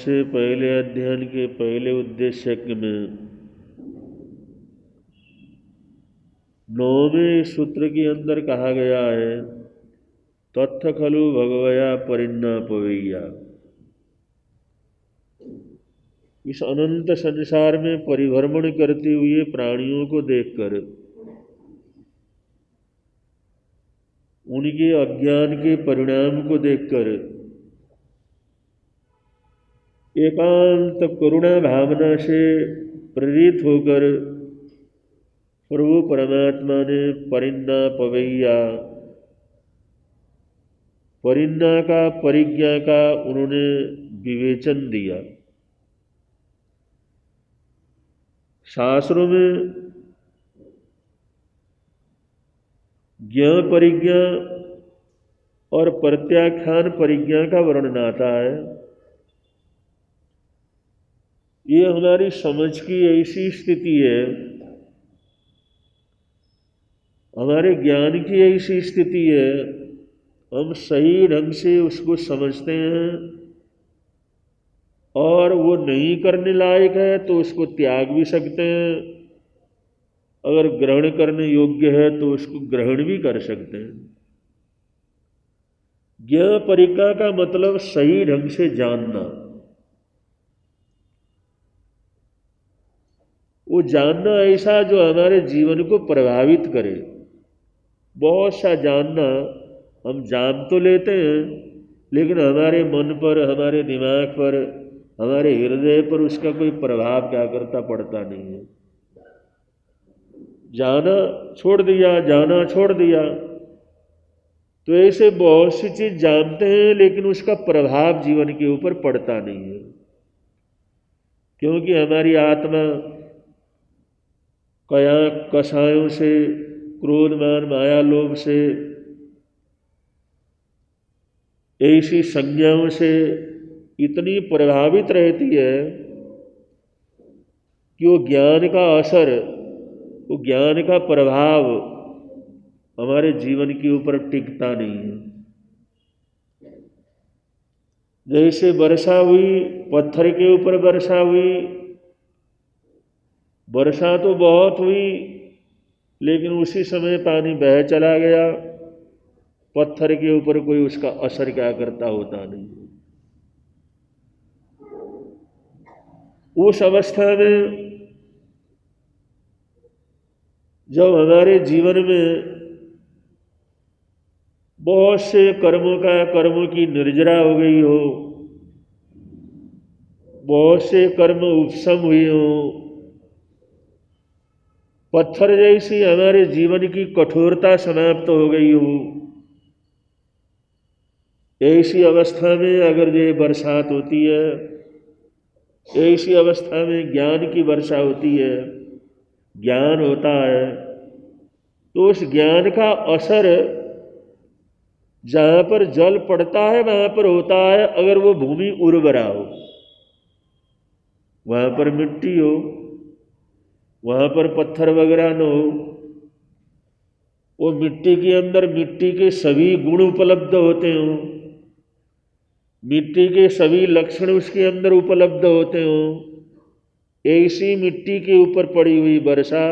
सबसे पहले अध्ययन के पहले उद्देश्य में 9वें सूत्र के अंदर कहा गया है, तत्थ खलु भगवया परिन्नापवैया। इस अनंत संसार में परिभ्रमण करते हुए प्राणियों को देखकर उनके अज्ञान के परिणाम को देखकर एकांत करुणा भावना से प्रेरित होकर प्रभु परमात्मा ने परिन्नापवैया, परिन्ना का परिज्ञा का उन्होंने विवेचन दिया। शास्त्रों में ज्ञा परिज्ञा और प्रत्याख्यान परिज्ञा का वर्णन आता है। ये हमारी समझ की ऐसी स्थिति है, हमारे ज्ञान की ऐसी स्थिति है, हम सही ढंग से उसको समझते हैं और वो नहीं करने लायक है तो उसको त्याग भी सकते हैं, अगर ग्रहण करने योग्य है तो उसको ग्रहण भी कर सकते हैं। ज्ञा परिज्ञा का मतलब सही ढंग से जानना। वो जानना ऐसा जो हमारे जीवन को प्रभावित करे। बहुत सा जानना हम जान तो लेते हैं, लेकिन हमारे मन पर, हमारे दिमाग पर, हमारे हृदय पर उसका कोई प्रभाव क्या करता पड़ता नहीं है। जाना छोड़ दिया, जाना छोड़ दिया, तो ऐसे बहुत सी चीज जानते हैं लेकिन उसका प्रभाव जीवन के ऊपर पड़ता नहीं है, क्योंकि हमारी आत्मा कया कषायों से, क्रोध मान माया लोभ से, ऐसी संज्ञाओं से इतनी प्रभावित रहती है कि वो ज्ञान का असर, वो ज्ञान का प्रभाव हमारे जीवन के ऊपर टिकता नहीं है। जैसे वर्षा हुई, पत्थर के ऊपर वर्षा हुई, वर्षा तो बहुत हुई लेकिन उसी समय पानी बह चला गया, पत्थर के ऊपर कोई उसका असर क्या करता होता नहीं। उस अवस्था में जब हमारे जीवन में बहुत से कर्मों की निर्जरा हो गई हो, बहुत से कर्म उपशम हुए हो, पत्थर जैसी हमारे जीवन की कठोरता समाप्त हो गई हो, ऐसी अवस्था में अगर ये बरसात होती है, ऐसी अवस्था में ज्ञान की वर्षा होती है, ज्ञान होता है, तो उस ज्ञान का असर जहाँ पर जल पड़ता है वहाँ पर होता है। अगर वो भूमि उर्वरा हो, वहाँ पर मिट्टी हो, वहाँ पर पत्थर वगैरह न हो, वो मिट्टी के अंदर मिट्टी के सभी गुण उपलब्ध होते हों, मिट्टी के सभी लक्षण उसके अंदर उपलब्ध होते हों, ऐसी मिट्टी के ऊपर पड़ी हुई वर्षा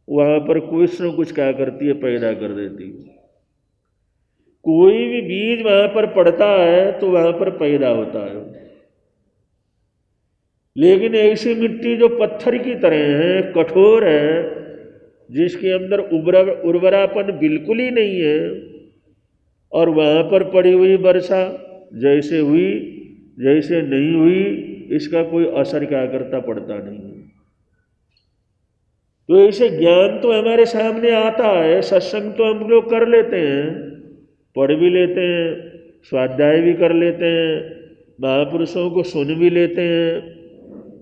वहाँ पर कुछ न कुछ क्या करती है, पैदा कर देती है। कोई भी बीज वहाँ पर पड़ता है तो वहाँ पर पैदा होता है। लेकिन ऐसी मिट्टी जो पत्थर की तरह है, कठोर है, जिसके अंदर उर्वरापन बिल्कुल ही नहीं है, और वहाँ पर पड़ी हुई वर्षा जैसे हुई जैसे नहीं हुई, इसका कोई असर क्या करता पड़ता नहीं है। तो ऐसे ज्ञान तो हमारे सामने आता है, सत्संग तो हम लोग कर लेते हैं, पढ़ भी लेते हैं, स्वाध्याय भी कर लेते हैं, महापुरुषों को सुन भी लेते हैं।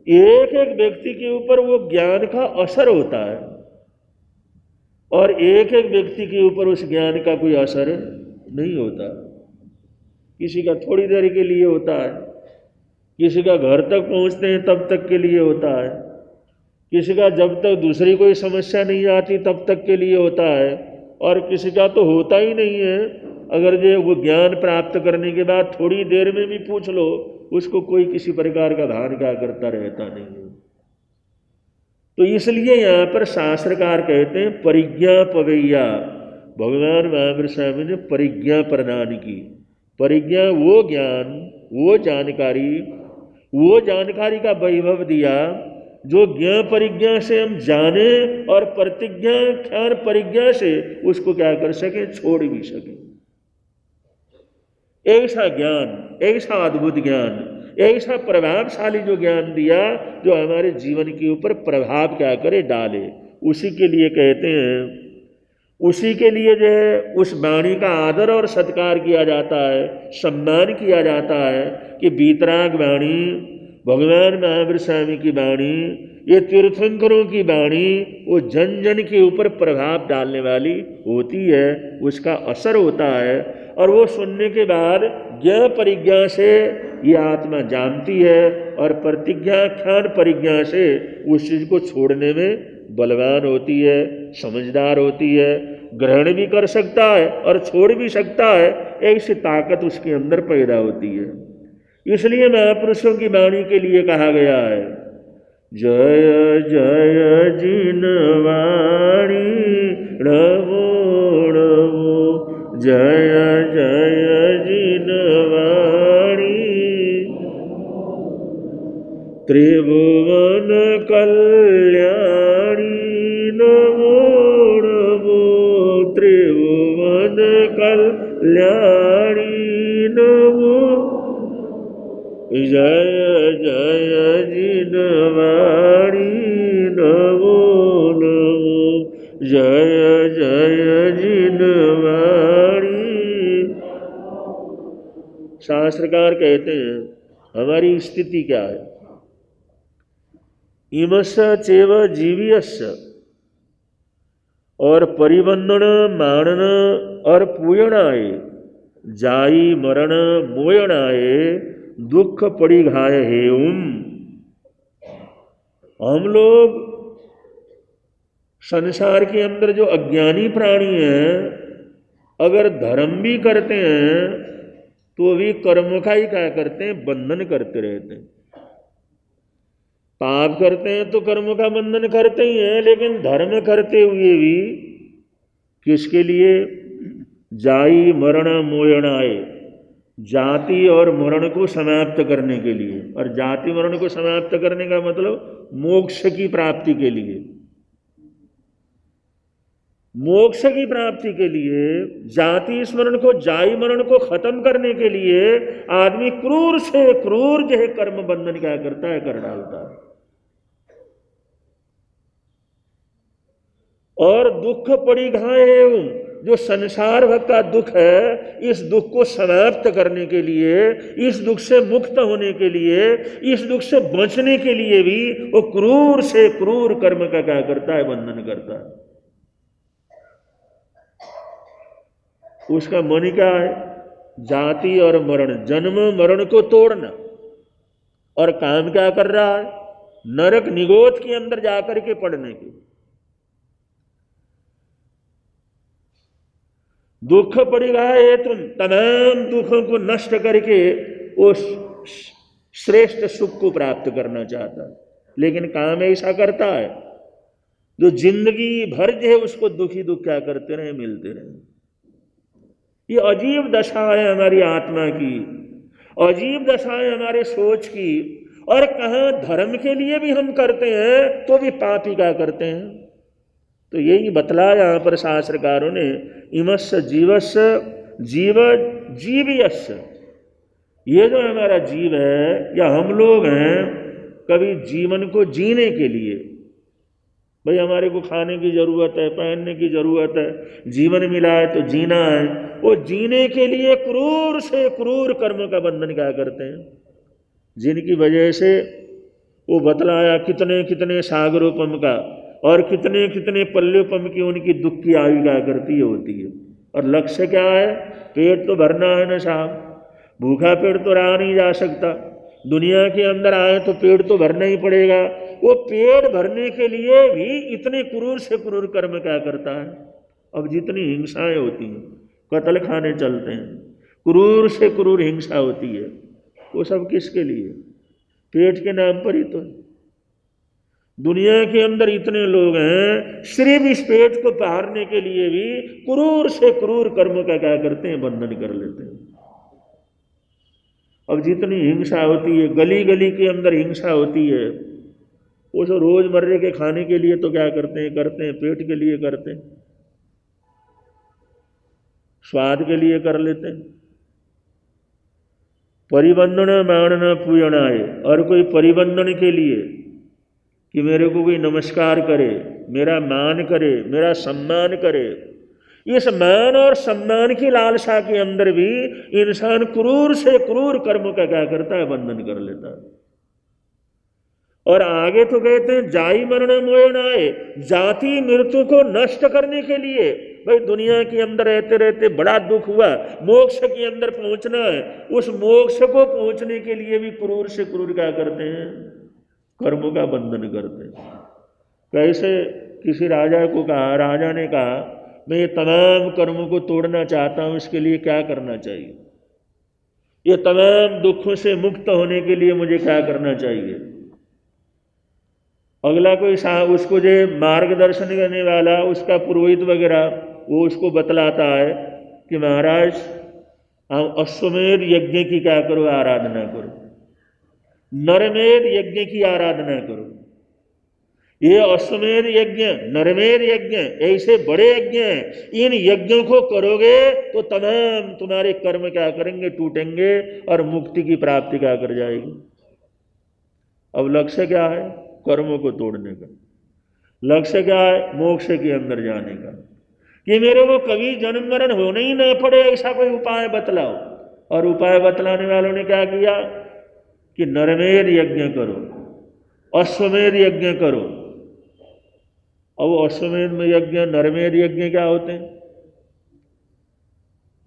एक एक व्यक्ति के ऊपर वो ज्ञान का असर होता है और एक एक व्यक्ति के ऊपर उस ज्ञान का कोई असर नहीं होता। किसी का थोड़ी देर के लिए होता है, किसी का घर तक पहुंचते हैं तब तक के लिए होता है, किसी का जब तक दूसरी कोई समस्या नहीं आती तब तक के लिए होता है, और किसी का तो होता ही नहीं है। अगर ये वो ज्ञान प्राप्त करने के बाद थोड़ी देर में भी पूछ लो उसको कोई किसी प्रकार का भान क्या करता रहता नहीं है। तो इसलिए यहाँ पर शास्त्रकार कहते हैं परिज्ञा पवैया, भगवान महावीर स्वामी ने परिज्ञा प्रदान की। परिज्ञा वो ज्ञान, वो जानकारी का वैभव दिया जो ज्ञान परिज्ञा से हम जाने और प्रतिज्ञा ख्यान परिज्ञा से उसको क्या कर सके, छोड़ भी सके। ऐसा ज्ञान, ऐसा अद्भुत ज्ञान, ऐसा प्रभावशाली जो ज्ञान दिया जो हमारे जीवन के ऊपर प्रभाव क्या करे, डाले। उसी के लिए कहते हैं, उसी के लिए जो है उस वाणी का आदर और सत्कार किया जाता है, सम्मान किया जाता है कि वीतराग वाणी, भगवान महावीर स्वामी की वाणी, ये तीर्थंकरों की वाणी वो जन जन के ऊपर प्रभाव डालने वाली होती है, उसका असर होता है। और वो सुनने के बाद ज्ञान परिज्ञा से ये आत्मा जानती है और प्रतिज्ञा ख्यान परिज्ञा से उस चीज़ को छोड़ने में बलवान होती है, समझदार होती है, ग्रहण भी कर सकता है और छोड़ भी सकता है। ऐसी ताकत उसके अंदर पैदा होती है। इसलिए महापुरुषों की वाणी के लिए कहा गया है, जय जय जिन वाणी नमो नमो, जय जय जिन वाणी, त्रिभुवन कल्याणी नमो नमो, त्रिभुवन कल्याणी नमो, जय जय जिन वाणी नमो नमो, जय जय जिन वाणी। शास्त्रकार कहते हैं हमारी स्थिति क्या है, इमस्य चैव जीवियस्य, और परिबंधन मानन और पूयणाय, जाई मरण मोयणाय, दुख पड़ी घाय हेउम। हम लोग संसार के अंदर जो अज्ञानी प्राणी हैं, अगर धर्म भी करते हैं तो भी कर्म का ही क्या करते हैं, बंधन करते रहते हैं। पाप करते हैं तो कर्म का बंधन करते ही हैं, लेकिन धर्म करते हुए भी किसके लिए, जाई मरण मोयणाय, जाति और मरण को समाप्त करने के लिए। और जाति मरण को समाप्त करने का मतलब मोक्ष की प्राप्ति के लिए। मोक्ष की प्राप्ति के लिए जाति स्मरण को, जाई मरण को खत्म करने के लिए आदमी क्रूर से क्रूर जो है कर्म बंधन क्या करता है, कर डालता है। और दुख पड़ी घाय एवं, जो संसार भक्त का दुख है, इस दुख को समाप्त करने के लिए, इस दुख से मुक्त होने के लिए, इस दुख से बचने के लिए भी वो क्रूर से क्रूर कर्म का क्या करता है, बंधन करता है। उसका मन क्या है, जाति और मरण, जन्म मरण को तोड़ना। और काम क्या कर रहा है, नरक निगोद के अंदर जाकर के पड़ने के। दुख पड़ेगा है, तुम तमाम दुखों को नष्ट करके वो श्रेष्ठ सुख को प्राप्त करना चाहता है, लेकिन काम ऐसा करता है जो जिंदगी भर जो है उसको दुखी दुख क्या करते रहे, मिलते रहे। ये अजीब दशा है हमारी आत्मा की, अजीब दशा है हमारे सोच की। और कहाँ धर्म के लिए भी हम करते हैं तो भी पाप ही क्या करते हैं। तो यही बतलाया यहाँ पर शास्त्रकारों ने, इमस्य जीवस्य जीव जीवियस्य, ये जो हमारा जीव है या हम लोग हैं, कभी जीवन को जीने के लिए, भाई हमारे को खाने की ज़रूरत है, पहनने की ज़रूरत है, जीवन मिला है तो जीना है, वो जीने के लिए क्रूर से क्रूर कर्म का बंधन क्या करते हैं, जिनकी वजह से वो बतलाया कितने कितने सागरोपम का और कितने कितने पल्योपम की उनकी दुख की आयु क्या करती है, होती है। और लक्ष्य क्या है, पेट तो भरना है ना साहब, भूखा पेट तो रहा नहीं जा सकता, दुनिया के अंदर आए तो पेट तो भरना ही पड़ेगा। वो पेट भरने के लिए भी इतने क्रूर से क्रूर कर्म क्या करता है। अब जितनी हिंसाएं होती हैं, कत्ल खाने चलते हैं, क्रूर से क्रूर हिंसा होती है। वो सब किसके लिए? पेट के नाम पर ही तो है। दुनिया के अंदर इतने लोग हैं, सिर्फ इस पेट को पारने के लिए भी क्रूर से क्रूर कर्म का क्या करते हैं? बंधन कर लेते हैं। अब जितनी हिंसा होती है, गली गली के अंदर हिंसा होती है, वो सब रोजमर्रे के खाने के लिए तो क्या करते हैं? पेट के लिए करते हैं, स्वाद के लिए कर लेते हैं। परिबंधन मानना पूजनाय, और कोई परिबंधन के लिए कि मेरे को कोई नमस्कार करे, मेरा मान करे, मेरा सम्मान करे, इस मान और सम्मान की लालसा के अंदर भी इंसान क्रूर से क्रूर कर्म का क्या करता है? बंधन कर लेता है। और आगे तो कहते हैं जाई मरण मोयनाए, जाति मृत्यु को नष्ट करने के लिए। भाई दुनिया के अंदर रहते रहते बड़ा दुख हुआ, मोक्ष के अंदर पहुंचना है, उस मोक्ष को पहुंचने के लिए भी क्रूर से क्रूर क्या करते हैं? कर्मों का बंधन करते हैं। कैसे? किसी राजा को कहा, राजा ने कहा मैं ये तमाम कर्मों को तोड़ना चाहता हूं, इसके लिए क्या करना चाहिए? ये तमाम दुखों से मुक्त होने के लिए मुझे क्या करना चाहिए? अगला कोई उसको जो मार्गदर्शन करने वाला, उसका पुरोहित वगैरह, वो उसको बतलाता है कि महाराज हम अश्वमेध यज्ञ की क्या करो? आराधना करो, नरमेध यज्ञ की आराधना करो। ये अश्वमेध यज्ञ, नरमेध यज्ञ ऐसे बड़े यज्ञ हैं, इन यज्ञों को करोगे तो तमाम तुम्हारे कर्म क्या करेंगे? टूटेंगे और मुक्ति की प्राप्ति क्या कर जाएगी। अब लक्ष्य क्या है? कर्मों को तोड़ने का। लक्ष्य क्या है? मोक्ष के अंदर जाने का, कि मेरे को कभी जन्म मरण होने ही ना पड़े, ऐसा कोई उपाय बतलाओ। और उपाय बतलाने वालों ने क्या किया कि नरमेध यज्ञ करो, अश्वमेध यज्ञ करो। अब अश्वमेध में यज्ञ, नरमेध यज्ञ क्या होते हैं?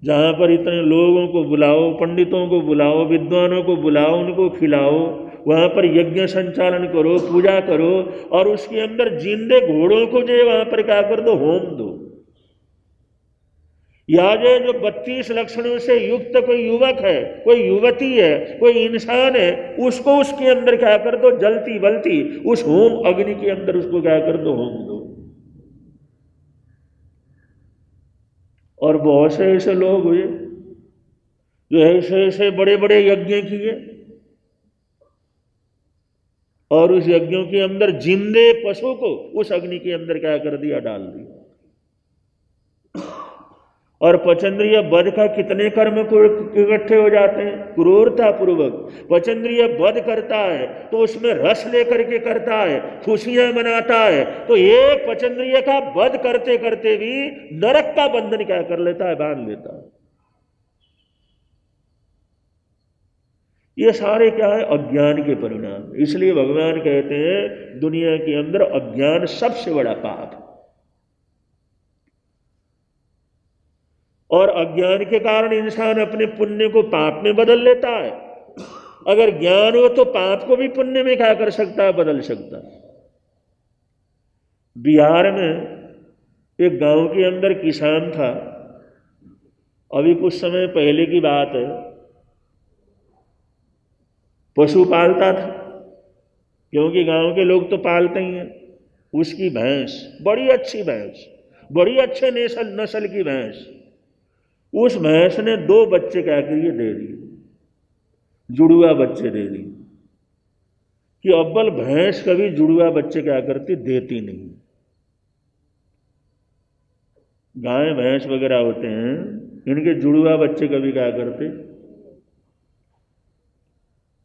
जहां पर इतने लोगों को बुलाओ, पंडितों को बुलाओ, विद्वानों को बुलाओ, उनको खिलाओ, वहां पर यज्ञ संचालन करो, पूजा करो, और उसके अंदर जिंदे घोड़ों को जो वहां पर क्या कर दो? होम दो। या जो 32 लक्षणों से युक्त कोई युवक है, कोई युवती है, कोई इंसान है, उसको उसके अंदर क्या कर दो? जलती बलती उस होम अग्नि के अंदर उसको क्या कर दो? होम दो। और बहुत से ऐसे लोग हुए जो ऐसे ऐसे बड़े बड़े यज्ञ किए, और उस यज्ञों के अंदर जिंदे पशु को उस अग्नि के अंदर क्या कर दिया? डाल दिया। और पचेंद्रिय वध का कितने कर्म को इकट्ठे हो जाते हैं? क्रूरता पूर्वक पचेंद्रिय वध करता है तो उसमें रस लेकर के करता है, खुशियां मनाता है, तो ये पचेंद्रिय का वध करते करते भी नरक का बंधन क्या कर लेता है? बांध लेता है। ये सारे क्या है? अज्ञान के परिणाम। इसलिए भगवान कहते हैं दुनिया के अंदर अज्ञान सबसे बड़ा पाप है, और अज्ञान के कारण इंसान अपने पुण्य को पाप में बदल लेता है। अगर ज्ञान हो तो पाप को भी पुण्य में क्या कर सकता है? बदल सकता है। बिहार में एक गांव के अंदर किसान था, अभी कुछ समय पहले की बात है, पशु पालता था, क्योंकि गांव के लोग तो पालते ही हैं। उसकी भैंस, बड़ी अच्छी भैंस, बड़ी अच्छे नस्ल की भैंस, उस भैंस ने 2 बच्चे क्या किए? दे दिए, जुड़वा बच्चे दे दिए। कि अव्वल भैंस कभी जुड़वा बच्चे क्या करती? देती नहीं। गाय भैंस वगैरह होते हैं, इनके जुड़वा बच्चे कभी क्या करते?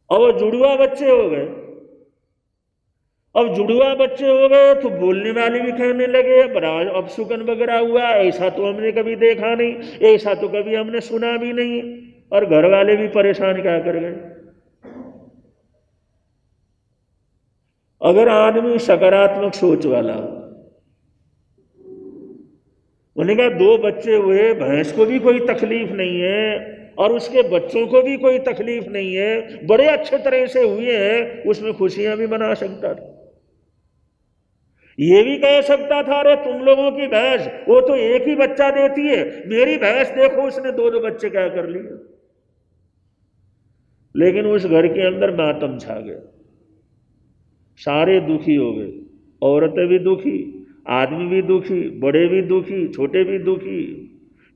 अब वो जुड़वा बच्चे हो गए। अब जुड़वा बच्चे हो गए तो बोलने वाले भी कहने लगे अब सुकन वगैरह हुआ, ऐसा तो हमने कभी देखा नहीं, ऐसा तो कभी हमने सुना भी नहीं। और घर वाले भी परेशान क्या कर गए। अगर आदमी सकारात्मक सोच वाला हो, उन्होंने कहा 2 बच्चे हुए, भैंस को भी कोई तकलीफ नहीं है और उसके बच्चों को भी कोई तकलीफ नहीं है, बड़े अच्छे तरह से हुए हैं, उसमें खुशियां भी मना सकता था। ये भी कह सकता था अरे तुम लोगों की भैंस वो तो एक ही बच्चा देती है, मेरी भैंस देखो उसने 2-2 बच्चे क्या कर लिए। लेकिन उस घर के अंदर मातम छा गया, सारे दुखी हो गए, औरतें भी दुखी, आदमी भी दुखी, बड़े भी दुखी, छोटे भी दुखी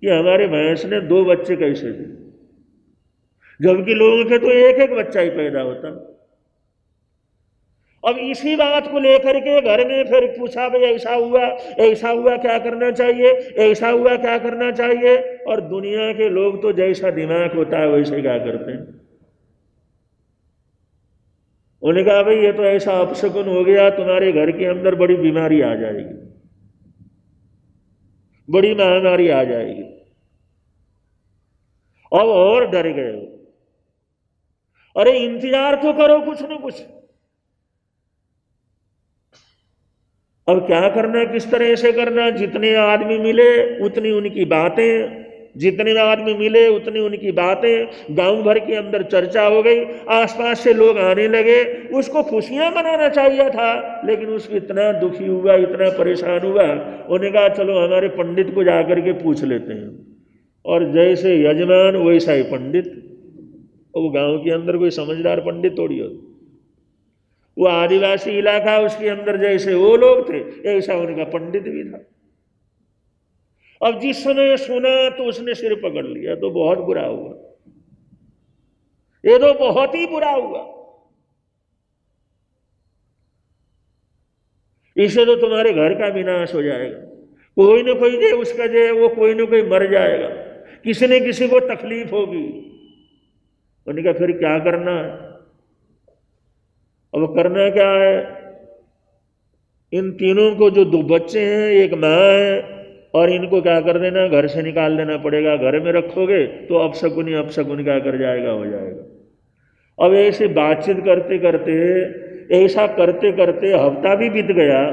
कि हमारे भैंस ने 2 बच्चे कैसे दिए, जबकि लोगों के तो एक एक बच्चा ही पैदा होता। अब इसी बात को लेकर के घर में फिर पूछा, भाई ऐसा हुआ क्या करना चाहिए, ऐसा हुआ क्या करना चाहिए। और दुनिया के लोग तो जैसा दिमाग होता है वैसे क्या करते हैं। उन्होंने कहा, भाई ये तो ऐसा अपशकुन हो गया, तुम्हारे घर के अंदर बड़ी बीमारी आ जाएगी, बड़ी महामारी आ जाएगी। अब और डर गए हो। अरे इंतजार तो करो कुछ न कुछ। अब क्या करना, किस तरह से करना, जितने आदमी मिले उतनी उनकी बातें, जितने आदमी मिले उतनी उनकी बातें, गांव भर के अंदर चर्चा हो गई, आसपास से लोग आने लगे। उसको खुशियां मनाना चाहिए था, लेकिन उसको इतना दुखी हुआ, इतना परेशान हुआ। उन्होंने कहा चलो हमारे पंडित को जाकर के पूछ लेते हैं। और जैसे यजमान वैसा ही पंडित। वो गांव के अंदर कोई समझदार पंडित थोड़ी होता, वो आदिवासी इलाका, उसके अंदर जैसे वो लोग थे ऐसा उनका पंडित भी था। अब जिस समय सुना तो उसने सिर पकड़ लिया, तो बहुत बुरा हुआ, ये तो बहुत ही बुरा हुआ। इससे तो तुम्हारे घर का विनाश हो जाएगा, कोई ना कोई उसका वो कोई ना कोई मर जाएगा, किसी न किसी को तकलीफ होगी। उन्होंने कहा फिर क्या करना है। अब करना क्या है, इन तीनों को जो 2 बच्चे हैं, एक माँ है, और इनको क्या कर देना, घर से निकाल देना पड़ेगा। घर में रखोगे तो अपशकुन ही अपशकुन क्या कर जाएगा, हो जाएगा। अब ऐसे बातचीत करते करते, ऐसा करते करते हफ्ता भी बीत गया,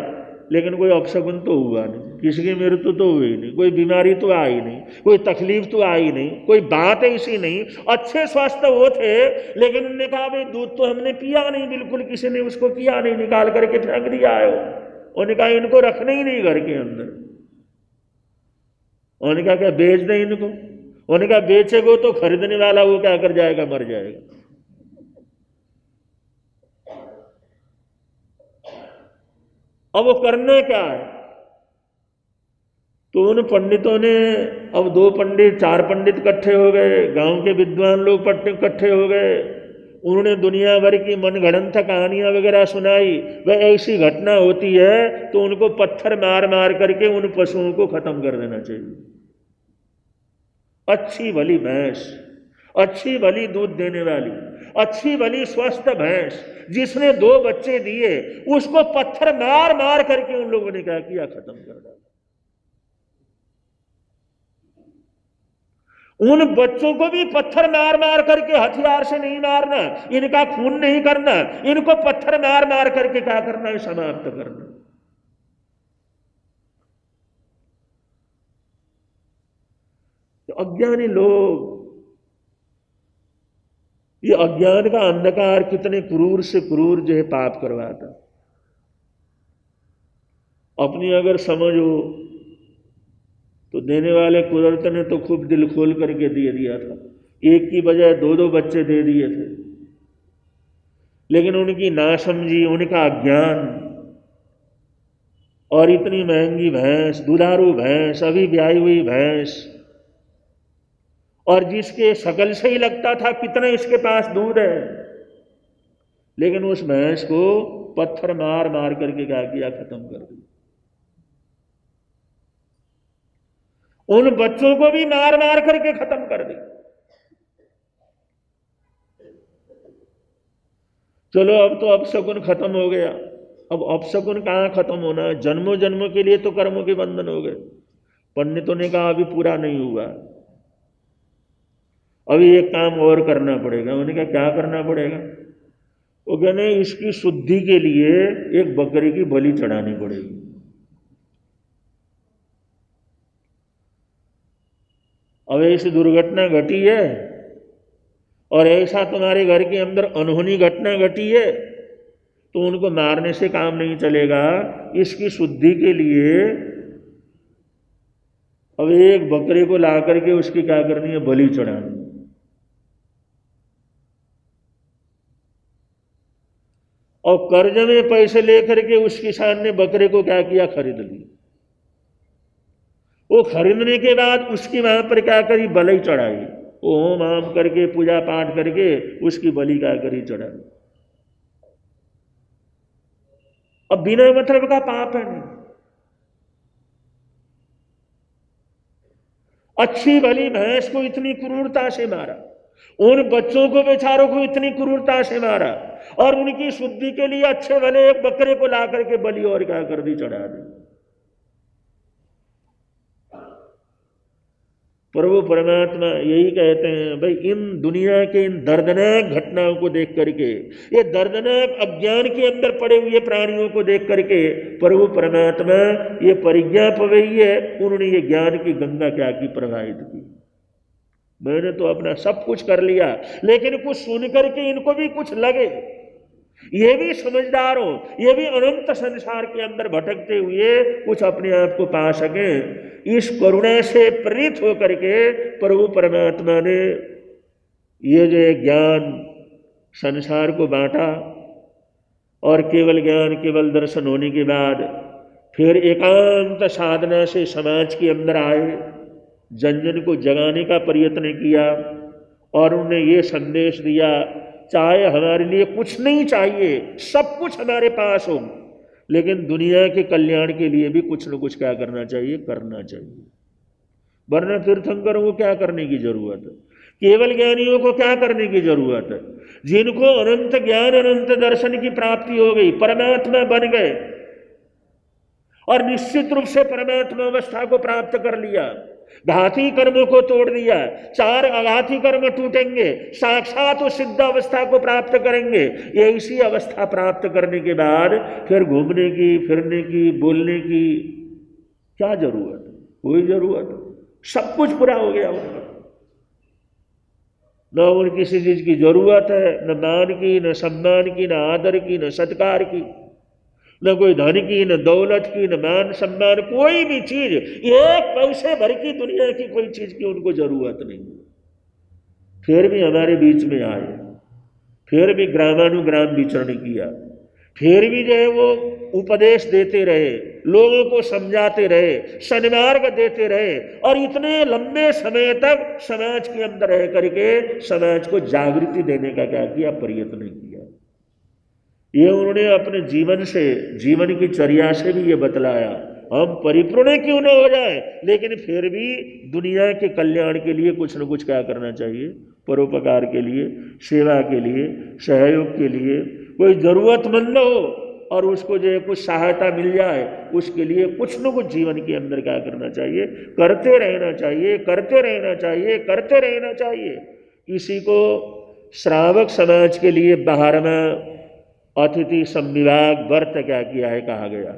लेकिन कोई अपशकुन तो हुआ नहीं, किसी की मृत्यु तो हुई नहीं, कोई बीमारी तो आई नहीं, कोई तकलीफ तो आई नहीं, कोई बात ऐसी नहीं। अच्छे स्वस्थ वो थे, लेकिन उन्होंने कहा भाई दूध तो हमने पिया नहीं, बिल्कुल किसी ने उसको किया नहीं, निकाल करके फेंक दिया है। उन्होंने कहा इनको रखना ही नहीं घर के अंदर। उन्होंने कहा क्या बेच दें इनको। उन्होंने कहा बेचेगो तो खरीदने वाला वो क्या कर जाएगा, मर जाएगा। अब वो करना क्या है, तो उन पंडितों ने, अब 2 पंडित 4 पंडित इकट्ठे हो गए, गांव के विद्वान लोग इकट्ठे हो गए। उन्होंने दुनिया भर की मनगढ़ंत कहानियां वगैरह सुनाई। वह ऐसी घटना होती है तो उनको पत्थर मार मार करके उन पशुओं को खत्म कर देना चाहिए। अच्छी भली भैंस, अच्छी भली दूध देने वाली, अच्छी भली स्वस्थ भैंस जिसने 2 बच्चे दिए, उसको पत्थर मार मार करके उन लोगों ने क्या किया, खत्म कर डाला। उन बच्चों को भी पत्थर मार मार करके, हथियार से नहीं मारना, इनका खून नहीं करना, इनको पत्थर मार मार करके क्या करना है, समाप्त करना। तो अज्ञानी लोग, ये अज्ञान का अंधकार कितने क्रूर से क्रूर जो है पाप करवाता। अपनी अगर समझ हो तो देने वाले कुदरत ने तो खूब दिल खोल करके दे दिया था, एक की बजाय 2-2 बच्चे दे दिए थे। लेकिन उनकी नासमझी, उनका अज्ञान, और इतनी महंगी भैंस, दुधारू भैंस, अभी ब्याई हुई भैंस, और जिसके शकल से ही लगता था कितना इसके पास दूध है, लेकिन उस भैंस को पत्थर मार मार करके क्या किया, खत्म कर दिया। उन बच्चों को भी मार मार करके खत्म कर दिया। चलो अब तो अपशकुन खत्म हो गया। अब अपशकुन कहां खत्म होना है, जन्मों जन्मों के लिए तो कर्मों के बंधन हो गए। पंडितों ने कहा अभी पूरा नहीं हुआ, अभी एक काम और करना पड़ेगा। उन्होंने कहा क्या करना पड़ेगा। वो कहने इसकी शुद्धि के लिए एक बकरी की बलि चढ़ानी पड़ेगी। अब ऐसी दुर्घटना घटी है और ऐसा तुम्हारे घर के अंदर अनहोनी घटना घटी है, तो उनको मारने से काम नहीं चलेगा। इसकी शुद्धि के लिए अब एक बकरे को ला करके उसकी क्या करनी है, बलि चढ़ानी। और कर्ज में पैसे लेकर के उस किसान ने बकरे को क्या किया, खरीद लिया। वो खरीदने के बाद उसकी वहां पर क्या करी, बलि चढ़ाई। ओम आम करके पूजा पाठ करके उसकी बलि क्या करी, चढ़ाई। अब बिना मतलब का पाप है नहीं। अच्छी भली भैंस को इतनी क्रूरता से मारा, उन बच्चों को बेचारों को इतनी क्रूरता से मारा, और उनकी शुद्धि के लिए अच्छे भले एक बकरे को ला करके बलि और क्या कर दी, चढ़ा दी। प्रभु परमात्मा यही कहते हैं, भाई इन दुनिया के इन दर्दनाक घटनाओं को देख करके, ये दर्दनाक अज्ञान के अंदर पड़े हुए प्राणियों को देख करके प्रभु परमात्मा ये परिज्ञा पवई है, उन्होंने ये ज्ञान की गंगा क्या की, प्रवाहित की। मैंने तो अपना सब कुछ कर लिया, लेकिन कुछ सुन करके इनको भी कुछ लगे, ये भी समझदार हो, ये भी अनंत संसार के अंदर भटकते हुए कुछ अपने आप को पा सके, इस करुणा से प्रेरित होकर के प्रभु परमात्मा ने ये जो ज्ञान संसार को बांटा। और केवल ज्ञान, केवल दर्शन होने के बाद फिर एकांत साधना से समाज के अंदर आए, जन जन को जगाने का प्रयत्न किया, और उन्होंने ये संदेश दिया, चाहे हमारे लिए कुछ नहीं चाहिए, सब कुछ हमारे पास हो, लेकिन दुनिया के कल्याण के लिए भी कुछ न कुछ क्या करना चाहिए, करना चाहिए। वरना तीर्थंकरों को क्या करने की जरूरत है, केवल ज्ञानियों को क्या करने की जरूरत है, जिनको अनंत ज्ञान अनंत दर्शन की प्राप्ति हो गई, परमात्मा बन गए और निश्चित रूप से परमात्मा अवस्था को प्राप्त कर लिया, घाती कर्मों को तोड़ दिया, 4 अघाती कर्म टूटेंगे, साक्षात उस सिद्ध अवस्था को प्राप्त करेंगे। ये इसी अवस्था प्राप्त करने के बाद फिर घूमने की, फिरने की, बोलने की क्या जरूरत है, कोई जरूरत नहीं, सब कुछ पूरा हो गया उनका। न उन किसी चीज की जरूरत है, न मान की, न सम्मान की, न आदर की, न सत्कार की, न कोई धन की, न दौलत की, न मान सम्मान, कोई भी चीज, एक पैसे भर की दुनिया की कोई चीज की उनको जरूरत नहीं। फिर भी हमारे बीच में आए, फिर भी ग्रामानुग्राम विचरण किया, फिर भी जो है वो उपदेश देते रहे, लोगों को समझाते रहे, सन्मार्ग देते रहे, और इतने लंबे समय तक समाज के अंदर रह करके समाज को जागृति देने का क्या किया, प्रयत्न किया। ये उन्होंने अपने जीवन से, जीवन की चर्या से भी ये बतलाया, हम परिपूर्ण क्यों न हो जाए, लेकिन फिर भी दुनिया के कल्याण के लिए कुछ न कुछ क्या करना चाहिए, परोपकार के लिए, सेवा के लिए, सहयोग के लिए, कोई जरूरतमंद हो और उसको जो है कुछ सहायता मिल जाए, उसके लिए कुछ न कुछ जीवन के अंदर क्या करना चाहिए, करते रहना चाहिए, करते रहना चाहिए, करते रहना चाहिए। इसी को श्रावक समाज के लिए 12वां अतिथि संविभाग व्रत क्या किया है, कहा गया।